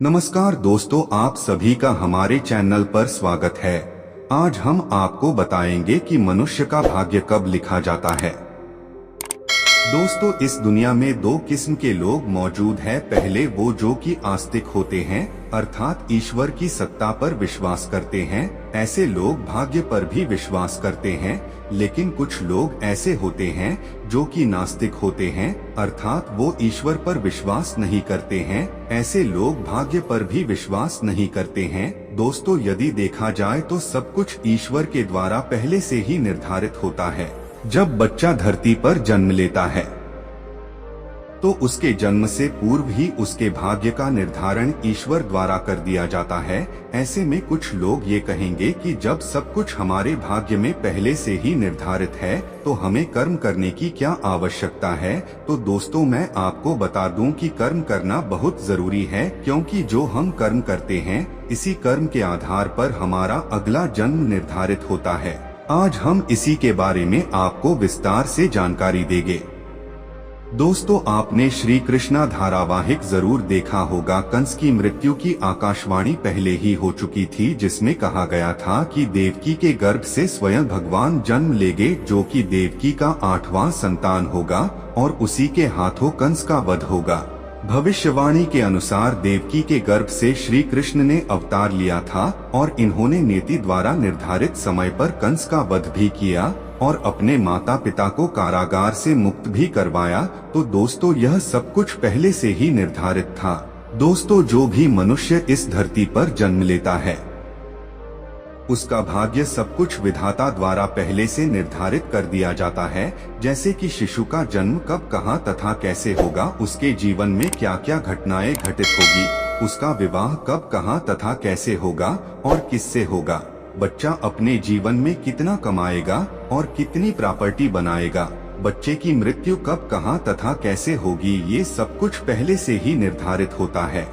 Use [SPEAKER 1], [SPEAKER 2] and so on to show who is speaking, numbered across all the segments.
[SPEAKER 1] नमस्कार दोस्तों, आप सभी का हमारे चैनल पर स्वागत है। आज हम आपको बताएंगे कि मनुष्य का भाग्य कब लिखा जाता है। दोस्तों, इस दुनिया में दो किस्म के लोग मौजूद हैं। पहले वो जो कि आस्तिक होते हैं, अर्थात ईश्वर की सत्ता पर विश्वास करते हैं। ऐसे लोग भाग्य पर भी विश्वास करते हैं। लेकिन कुछ लोग ऐसे होते हैं जो कि नास्तिक होते हैं, अर्थात वो ईश्वर पर विश्वास नहीं करते हैं। ऐसे लोग भाग्य पर भी विश्वास नहीं करते हैं। दोस्तों, यदि देखा जाए तो सब कुछ ईश्वर के द्वारा पहले से ही निर्धारित होता है। जब बच्चा धरती पर जन्म लेता है तो उसके जन्म से पूर्व ही उसके भाग्य का निर्धारण ईश्वर द्वारा कर दिया जाता है। ऐसे में कुछ लोग ये कहेंगे कि जब सब कुछ हमारे भाग्य में पहले से ही निर्धारित है तो हमें कर्म करने की क्या आवश्यकता है। तो दोस्तों, मैं आपको बता दूं कि कर्म करना बहुत जरूरी है, क्योंकि जो हम कर्म करते हैं इसी कर्म के आधार पर हमारा अगला जन्म निर्धारित होता है। आज हम इसी के बारे में आपको विस्तार से जानकारी देंगे। दोस्तों, आपने श्री कृष्णा धारावाहिक जरूर देखा होगा। कंस की मृत्यु की आकाशवाणी पहले ही हो चुकी थी, जिसमें कहा गया था कि देवकी के गर्भ से स्वयं भगवान जन्म लेंगे, जो कि देवकी का 8वां संतान होगा और उसी के हाथों कंस का वध होगा। भविष्यवाणी के अनुसार देवकी के गर्भ से श्री कृष्ण ने अवतार लिया था और इन्होंने नीति द्वारा निर्धारित समय पर कंस का वध भी किया और अपने माता पिता को कारागार से मुक्त भी करवाया। तो दोस्तों, यह सब कुछ पहले से ही निर्धारित था। दोस्तों, जो भी मनुष्य इस धरती पर जन्म लेता है उसका भाग्य सब कुछ विधाता द्वारा पहले से निर्धारित कर दिया जाता है। जैसे कि शिशु का जन्म कब, कहां तथा कैसे होगा, उसके जीवन में क्या क्या घटनाएं घटित होगी, उसका विवाह कब, कहां तथा कैसे होगा और किससे होगा, बच्चा अपने जीवन में कितना कमाएगा और कितनी प्रॉपर्टी बनाएगा, बच्चे की मृत्यु कब, कहां तथा कैसे होगी, ये सब कुछ पहले से ही निर्धारित होता है।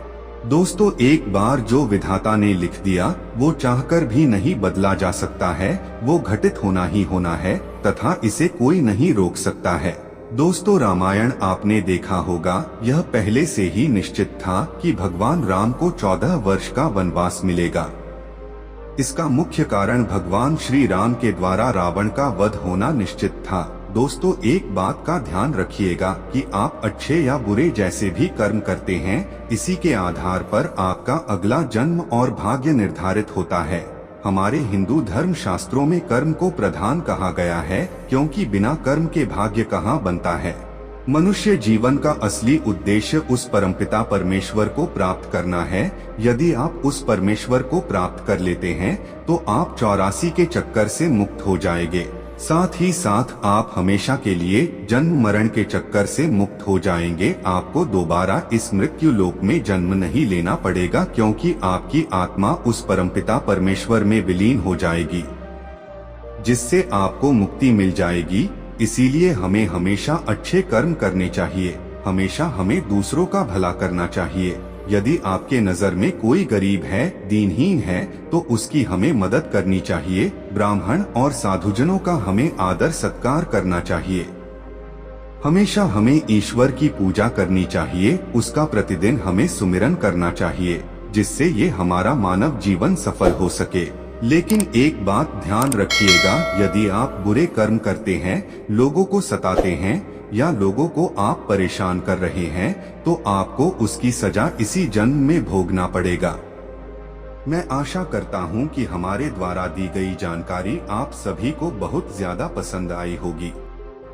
[SPEAKER 1] दोस्तों, एक बार जो विधाता ने लिख दिया वो चाहकर भी नहीं बदला जा सकता है। वो घटित होना ही होना है तथा इसे कोई नहीं रोक सकता है। दोस्तों, रामायण आपने देखा होगा। यह पहले से ही निश्चित था कि भगवान राम को 14 वर्ष का वनवास मिलेगा। इसका मुख्य कारण भगवान श्री राम के द्वारा रावण का वध होना निश्चित था। दोस्तों, एक बात का ध्यान रखिएगा कि आप अच्छे या बुरे जैसे भी कर्म करते हैं, इसी के आधार पर आपका अगला जन्म और भाग्य निर्धारित होता है। हमारे हिंदू धर्म शास्त्रों में कर्म को प्रधान कहा गया है, क्योंकि बिना कर्म के भाग्य कहाँ बनता है। मनुष्य जीवन का असली उद्देश्य उस परमपिता परमेश्वर को प्राप्त करना है। यदि आप उस परमेश्वर को प्राप्त कर लेते हैं तो आप 84 के चक्कर से मुक्त हो जाएंगे। साथ ही साथ आप हमेशा के लिए जन्म मरण के चक्कर से मुक्त हो जाएंगे। आपको दोबारा इस मृत्यु लोक में जन्म नहीं लेना पड़ेगा, क्योंकि आपकी आत्मा उस परमपिता परमेश्वर में विलीन हो जाएगी, जिससे आपको मुक्ति मिल जाएगी। इसीलिए हमें हमेशा अच्छे कर्म करने चाहिए। हमेशा हमें दूसरों का भला करना चाहिए। यदि आपके नजर में कोई गरीब है, दीनहीन है, तो उसकी हमें मदद करनी चाहिए। ब्राह्मण और साधुजनों का हमें आदर सत्कार करना चाहिए। हमेशा हमें ईश्वर की पूजा करनी चाहिए। उसका प्रतिदिन हमें सुमिरन करना चाहिए, जिससे ये हमारा मानव जीवन सफल हो सके। लेकिन एक बात ध्यान रखिएगा, यदि आप बुरे कर्म करते हैं, लोगों को सताते हैं या लोगों को आप परेशान कर रहे हैं, तो आपको उसकी सजा इसी जन्म में भोगना पड़ेगा। मैं आशा करता हूं कि हमारे द्वारा दी गई जानकारी आप सभी को बहुत ज्यादा पसंद आई होगी।